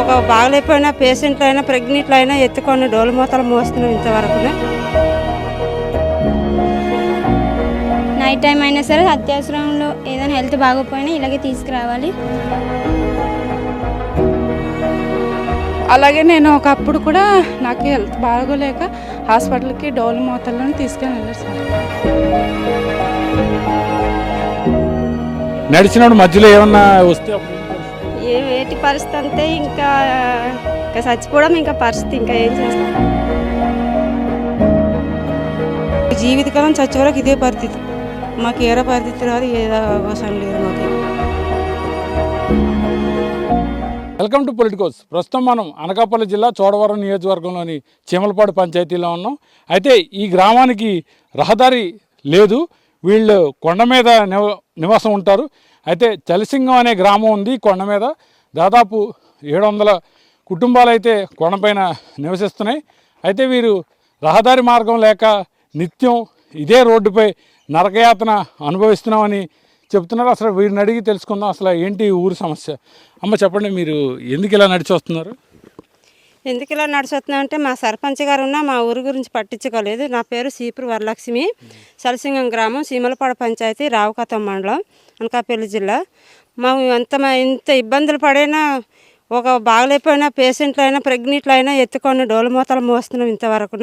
ఒక బాగలేకపోయినా పేషెంట్లు అయినా ప్రెగ్నెంట్లు అయినా ఎత్తుకొని డోలు మూతలు మోస్తున్నాం ఇంతవరకు. నైట్ టైం అయినా సరే అత్యవసరంలో ఏదైనా హెల్త్ బాగోపోయినా ఇలాగే తీసుకురావాలి. అలాగే నేను ఒకప్పుడు కూడా నాకు హెల్త్ బాగోలేక హాస్పిటల్కి డోలు మూతలను తీసుకొని వెళ్ళారు సార్. నడిచినప్పుడు మధ్యలో ఏమన్నా వస్తే ఏటి పరిస్థితి అంతే, ఇంకా చచ్చిపోవడం ఇంకా పరిస్థితి, ఇంకా ఏం చేస్తాం. జీవితకాలం చచ్చే వరకు ఇదే పరిస్థితి. మాకు ఏదో పరిస్థితి రాదు, ఏదో అవసరం లేదు మాకు. Welcome to Politicos. ప్రస్తుతం మనం అనకాపల్లి జిల్లా చోడవరం నియోజకవర్గంలోని చీమలపాడు పంచాయతీలో ఉన్నాం. అయితే ఈ గ్రామానికి రహదారి లేదు, వీళ్ళు కొండ మీద నివాసం ఉంటారు. అయితే చలిసింగం అనే గ్రామం ఉంది కొండ మీద. దాదాపు 700 కుటుంబాలు అయితే కొండపైన నివసిస్తున్నాయి. అయితే వీరు రహదారి మార్గం లేక నిత్యం ఇదే రోడ్డుపై నరకయాతన అనుభవిస్తున్నామని చెప్తున్నారు. అసలు వీరిని అడిగి తెలుసుకుందాం అసలు ఏంటి ఊరు సమస్య. అమ్మ చెప్పండి, మీరు ఎందుకు ఇలా నడిచి వస్తున్నారు? ఎందుకు ఇలా నడిచొస్తున్నాం అంటే మా సర్పంచ్ గారు ఉన్న మా ఊరి గురించి పట్టించుకోలేదు. నా పేరు సీపురు వరలక్ష్మి, చలిసింగం గ్రామం, చీమలపాడు పంచాయతీ, రావుకాతం మండలం, అనకాపల్లి జిల్లా. ఇంత ఇబ్బందులు పడైనా, ఒక బాగలేకపోయినా పేషెంట్లు అయినా ప్రెగ్నెంట్లు అయినా ఎత్తుకొని డోలు మూతలు మోస్తున్నాం ఇంతవరకు.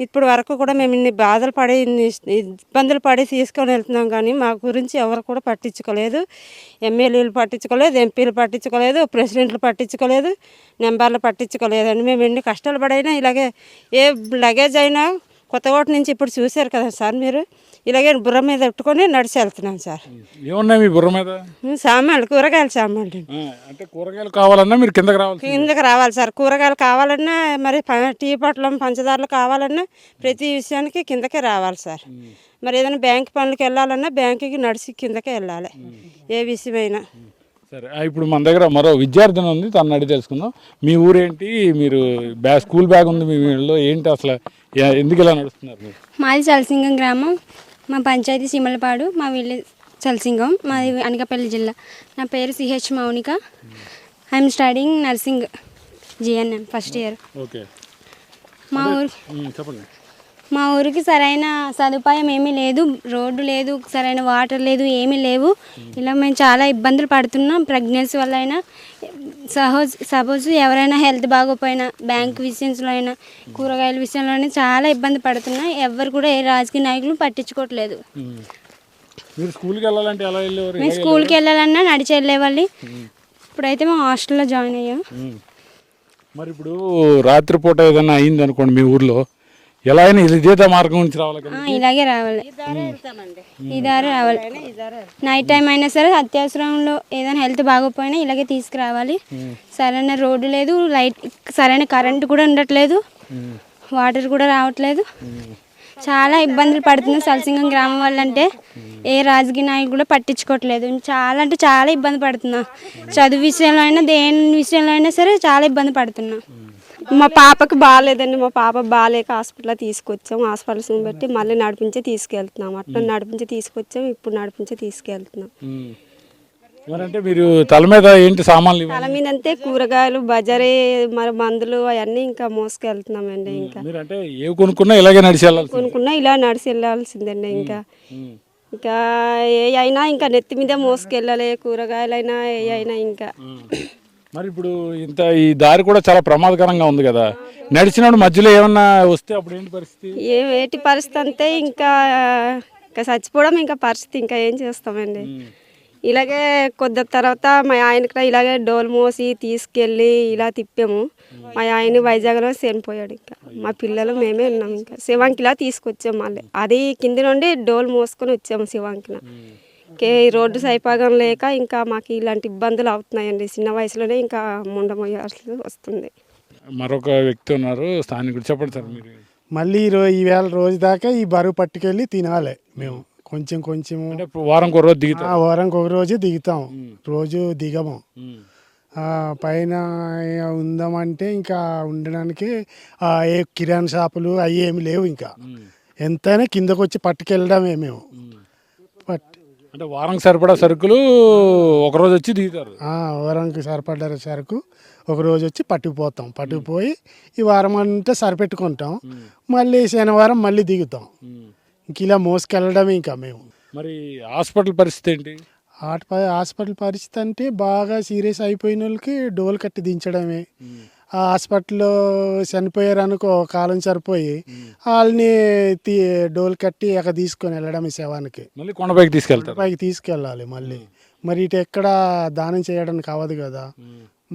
ఇప్పుడు వరకు కూడా మేము ఇన్ని బాధలు పడి ఇన్ని ఇబ్బందులు పడి తీసుకొని వెళ్తున్నాం, కానీ మా గురించి ఎవరు కూడా పట్టించుకోలేదు. ఎమ్మెల్యేలు పట్టించుకోలేదు, ఎంపీలు పట్టించుకోలేదు, ప్రెసిడెంట్లు పట్టించుకోలేదు, నెంబర్లు పట్టించుకోలేదండి. మేము ఎన్ని కష్టాలు పడైనా ఇలాగే ఏ లగేజ్ అయినా కొత్తకోట నుంచి ఇప్పుడు చూశారు కదా సార్ మీరు, ఇలాగే బుర్ర మీద పెట్టుకొని నడిచి వెళ్తున్నాం సార్. ఏమున్నాయి మీ బుర్ర మీద? సామాన్లు, కూరగాయలు సామాన్లు. అంటే కూరగాయలు కావాలన్నా మీరు కిందకి రావాలి సార్. కూరగాయలు కావాలన్నా, మరి టీ పొట్లం పంచదారలు కావాలన్నా ప్రతి విషయానికి కిందకే రావాలి సార్. మరి ఏదైనా బ్యాంక్ పనులకి వెళ్ళాలన్నా బ్యాంకుకి నడిచి కిందకే వెళ్ళాలి, ఏ విషయమైనా. సరే, ఇప్పుడు మన దగ్గర మరో విద్యార్థిని ఉంది, తను అడిగి తెలుసుకుందాం. మీ ఊరేంటి? మీరు స్కూల్ బ్యాగ్ ఉంది మీ వీళ్ళలో, ఏంటి అసలు ఎందుకు ఇలా నడుస్తున్నారు మీరు? మాది చలిసింగం గ్రామం, మా పంచాయతీ చీమలపాడు, మా విలేజ్ చలిసింగం, మాది అనకాపల్లి జిల్లా. నా పేరు CH Mounika. I'm studying nursing, GNM first year. Okay, చెప్పండి. మా ఊరికి సరైన సదుపాయం ఏమీ లేదు, రోడ్డు లేదు, సరైన వాటర్ లేదు, ఏమీ లేవు. ఇలా మేము చాలా ఇబ్బందులు పడుతున్నాం. ప్రెగ్నెన్సీ వల్ల అయినా, సపోజ్ ఎవరైనా హెల్త్ బాగోపోయినా, బ్యాంక్ విషయంలో అయినా, కూరగాయల విషయంలో అయినా చాలా ఇబ్బంది పడుతున్నాం. ఎవరు కూడా ఏ రాజకీయ నాయకులు పట్టించుకోవట్లేదు. మీరు స్కూల్కి వెళ్ళాలంటే ఎలా వెళ్ళేవారు? మేము స్కూల్కి వెళ్ళాలన్నా నడిచి వెళ్ళేవాళ్ళి. ఇప్పుడైతే మేము హాస్టల్లో జాయిన్ అయ్యాం. మరి ఇప్పుడు రాత్రిపూట ఏదైనా అయింది అనుకోండి మీ ఊర్లో, ఎలా అయినా ఇదే మార్గం నుంచి రావాలి కదా? ఇలాగే రావాలి, ఈ దారి రావాలి. నైట్ టైం అయినా సరే అత్యవసరంలో ఏదైనా హెల్త్ బాగోపోయినా ఇలాగే తీసుకురావాలి. సరైన రోడ్డు లేదు, లైట్, సరైన కరెంటు కూడా ఉండట్లేదు, వాటర్ కూడా రావట్లేదు. చాలా ఇబ్బందులు పడుతుంది చలిసింగం గ్రామం వాళ్ళంటే. ఏ రాజకీయ నాయకులు కూడా పట్టించుకోవట్లేదు. చాలా అంటే చాలా ఇబ్బంది పడుతున్నా. చదువు విషయంలో అయినా, దేని విషయంలో అయినా సరే చాలా ఇబ్బంది పడుతున్నా. మా పాపకు బాగాలేదండి, మా పాప బాగాలేక హాస్పిటల్లో తీసుకొచ్చాం. హాస్పిటల్స్ని బట్టి మళ్ళీ నడిపించి తీసుకెళ్తున్నాం. అట్లా నడిపించి తీసుకొచ్చాం, ఇప్పుడు నడిపించి తీసుకెళ్తున్నాం. మరంటే మీరు తల మీద ఏంటి సామాన్లు? తల మీద అంతే కూరగాయలు, బజారీ, మరి మందులు అవన్నీ ఇంకా మోసుకెళ్తున్నామండి. ఇంకా అంటే ఏ కొనుక్కున్నా ఇలాగే నడిచి వెళ్ళాలి, కొనుక్కున్నా ఇలా నడిచి వెళ్ళాల్సిందండి. ఇంకా ఇంకా ఏ అయినా ఇంకా నెత్తి మీద మోసుకెళ్ళాలి, కూరగాయలైనా ఏ అయినా. ఇంకా మరి ఇప్పుడు ఇంత ఈ దారి కూడా చాలా ప్రమాదకరంగా ఉంది కదా, నడిచినప్పుడు మధ్యలో ఏమన్నా వస్తే అప్పుడు ఏంటి పరిస్థితి? ఏటి పరిస్థితి అంతే, ఇంకా చచ్చిపోవడం ఇంకా పరిస్థితి, ఇంకా ఏం చేస్తామండి. ఇలాగే కొద్ది తర్వాత మా ఆయనకి ఇలాగే డోలు మోసి తీసుకెళ్ళి ఇలా తిప్పాము. మా ఆయన వైజాగ్లో చనిపోయాడు. ఇంకా మా పిల్లలు మేమే ఉన్నాం. ఇంకా శివాంకిలా తీసుకొచ్చాము. మళ్ళీ అది కింది నుండి డోలు మోసుకొని వచ్చాము శివాంకిన. రోడ్డు సైపాగం లేక ఇంకా మాకు ఇలాంటి ఇబ్బందులు అవుతున్నాయండి. చిన్న వయసులోనే ఇంకా ముండమోయాల్సి వస్తుంది. మరొక వ్యక్తి ఉన్నారు, స్థానికుడు, చెప్పండి సార్ మీరు. మళ్ళీ ఈవేళ రోజు దాకా ఈ బరువు పట్టుకెళ్ళి తినాలి మేము. కొంచెం వారానికి ఒక రోజు దిగుతాం, వారానికి ఒక రోజు దిగుతాం, రోజు దిగము. పైన ఉందామంటే ఇంకా ఉండడానికి ఏ కిరాణా షాపులు అవి ఏమి లేవు. ఇంకా ఎంతైనా కిందకు వచ్చి పట్టుకెళ్ళడమే మేము. అంటే వారం సరిపడా సరుకులు ఒకరోజు వచ్చి దిగుతారు. వారానికి సరిపడ్డ సరుకు ఒక రోజు వచ్చి పట్టుకుపోతాం. పట్టుకుపోయి ఈ వారం అంతా సరిపెట్టుకుంటాం. మళ్ళీ శనివారం మళ్ళీ దిగుతాం. ఇంక ఇలా మోసుకెళ్ళడమే ఇంకా మేము. మరి హాస్పిటల్ పరిస్థితి ఏంటి? హాస్పిటల్ పరిస్థితి అంటే బాగా సీరియస్ అయిపోయిన వాళ్ళకి డోలు కట్టి దించడమే. ఆ హాస్పిటల్లో చనిపోయారు అనుకో, కాలం సరిపోయి వాళ్ళని డోలు కట్టి అక్కడ తీసుకొని వెళ్ళడమే శవానికి. మళ్ళీ కొండపైకి తీసుకెళ్తారు. పైకి తీసుకెళ్ళాలి మళ్ళీ. మరి ఇటు ఎక్కడ దానం చేయడానికి అవ్వదు కదా,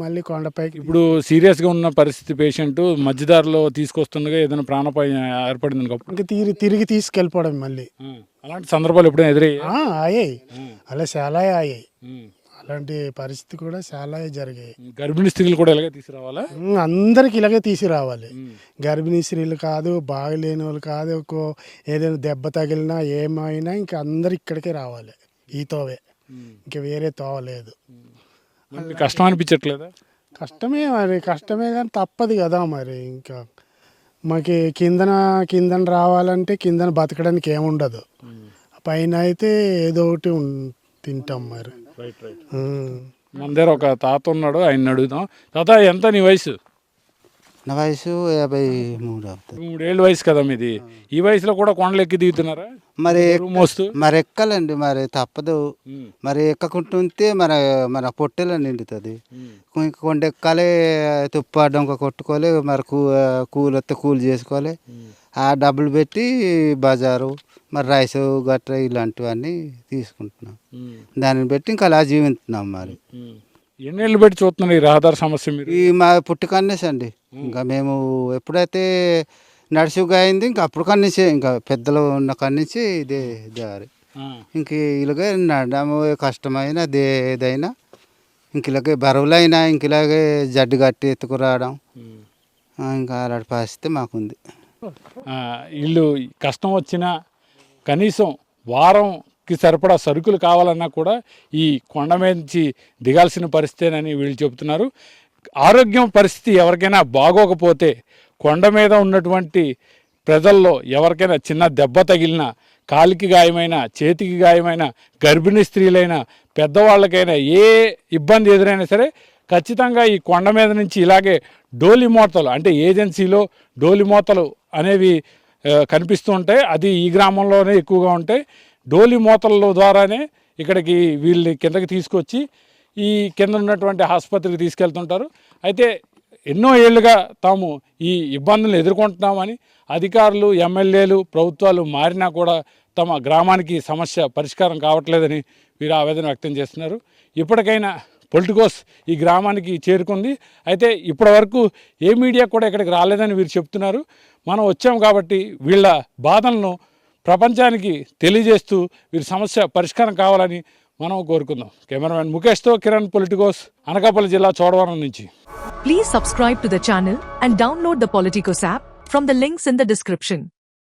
మళ్ళీ కొండపైకి. ఇప్పుడు సీరియస్గా ఉన్న పరిస్థితి పేషెంట్ మధ్యదారిలో తీసుకొస్తుండగా ఏదైనా ప్రాణాపాయం ఏర్పడింది అనుకో, ఇంకా తిరిగి తీసుకెళ్ళిపోవడం మళ్ళీ. అలాంటి సందర్భాలు ఎప్పుడైనా ఎదురయ్యాయి? అయ్యాయి, అలా చాలా అయ్యాయి. అలాంటి పరిస్థితి కూడా చాలా జరిగాయి. గర్భిణీ స్త్రీలు కూడా ఇలాగే తీసుకురావాలా? అందరికి ఇలాగే తీసుకురావాలి. గర్భిణీ స్త్రీలు కాదు, బాగలేని వాళ్ళు కాదు, ఏదైనా దెబ్బ తగిలినా ఏమైనా ఇంకా అందరు ఇక్కడికే రావాలి. ఈ తోవే, ఇంకా వేరే తోవ లేదు. కష్టం అనిపించట్లేదా? కష్టమే కానీ తప్పదు కదా. మరి ఇంకా మాకు కిందన రావాలంటే కిందన బతకడానికి ఏముండదు. పైన అయితే ఏదో ఒకటి తింటాం మరి. మన దగ్గర ఒక తాత ఉన్నాడు, ఆయన అడుగుదాం. తాత, ఎంత నీ వయసు? నా వయసు 53. 3 ఏళ్ళ వయసు కదా మీది. ఈ వయసులో కూడా కొండలు ఎక్కి దిగుతున్నారా? మరి మోస్తూ మరి ఎక్కాలండి, మరి తప్పదు. మరి ఎక్కకుంటుంటే మన పొట్టెలో నిండుతుంది. కొండ ఎక్కాలి, తుప్ప డొంక కొట్టుకోవాలి, మరి కూలి వస్తే కూలి చేసుకోవాలి. ఆ డబ్బులు పెట్టి బజారు మరి రైస్ గట్ర ఇలాంటివన్నీ తీసుకుంటున్నాం. దాన్ని బట్టి ఇంకా అలా జీవిస్తున్నాం. మరి ఎన్నేళ్ళు పెట్టి చూస్తున్నారు ఈ రహదారి సమస్య మీరు? ఈ మా పుట్టుకన్నేసి అండి. ఇంకా మేము ఎప్పుడైతే నడుచుగా అయింది ఇంకా అప్పుడు కన్నించే, ఇంకా పెద్దలు ఉన్న కన్నించి ఇదే దారి. ఇంక ఇలాగే నడము కష్టమైన ఏదైనా ఇంక ఇలాగే బరువులైనా ఇంక ఇలాగే జడ్డు కట్టి ఎత్తుకురావడం ఇంకా అలాంటి పరిస్థితి మాకుంది. వీళ్ళు కష్టం వచ్చినా కనీసం వారంకి సరిపడా సరుకులు కావాలన్నా కూడా ఈ కొండ మీద నుంచి దిగాల్సిన పరిస్థితేనని వీళ్ళు చెబుతున్నారు. ఆరోగ్యం పరిస్థితి ఎవరికైనా బాగోకపోతే కొండ మీద ఉన్నటువంటి ప్రజల్లో ఎవరికైనా చిన్న దెబ్బ తగిలినా, కాలికి గాయమైన, చేతికి గాయమైన, గర్భిణీ స్త్రీలైనా, పెద్దవాళ్ళకైనా ఏ ఇబ్బంది ఎదురైనా సరే ఖచ్చితంగా ఈ కొండ మీద నుంచి ఇలాగే డోలిమోతలు, అంటే ఏజెన్సీలో డోలిమోతలు అనేవి కనిపిస్తూ ఉంటాయి. అది ఈ గ్రామంలోనే ఎక్కువగా ఉంటాయి. డోలిమోతల ద్వారానే ఇక్కడికి వీళ్ళని కిందకి తీసుకొచ్చి ఈ కింద ఉన్నటువంటి ఆసుపత్రికి తీసుకెళ్తుంటారు. అయితే ఎన్నో ఏళ్ళుగా తాము ఈ ఇబ్బందులను ఎదుర్కొంటున్నామని అధికారులు, ఎమ్మెల్యేలు, ప్రభుత్వాలు మారినా కూడా తమ గ్రామానికి సమస్య పరిష్కారం కావట్లేదని వీరు ఆవేదన వ్యక్తం చేస్తున్నారు. ఇప్పటికైనా పొలిటికోస్ ఈ గ్రామానికి చేరుకుంది. అయితే ఇప్పటి వరకు ఏ మీడియా కూడా ఇక్కడికి రాలేదని వీరు చెప్తున్నారు. మనం వచ్చాం కాబట్టి వీళ్ళ బాధలను ప్రపంచానికి తెలియజేస్తూ వీరి సమస్య పరిష్కారం కావాలని మనం కోరుకుందాం. కెమెరామెన్ ముఖేష్తో కిరణ్, పొలిటికోస్, అనకాపల్లి జిల్లా చోడవరం నుంచి. Please subscribe to the channel and download the Politicos app from the links in the description.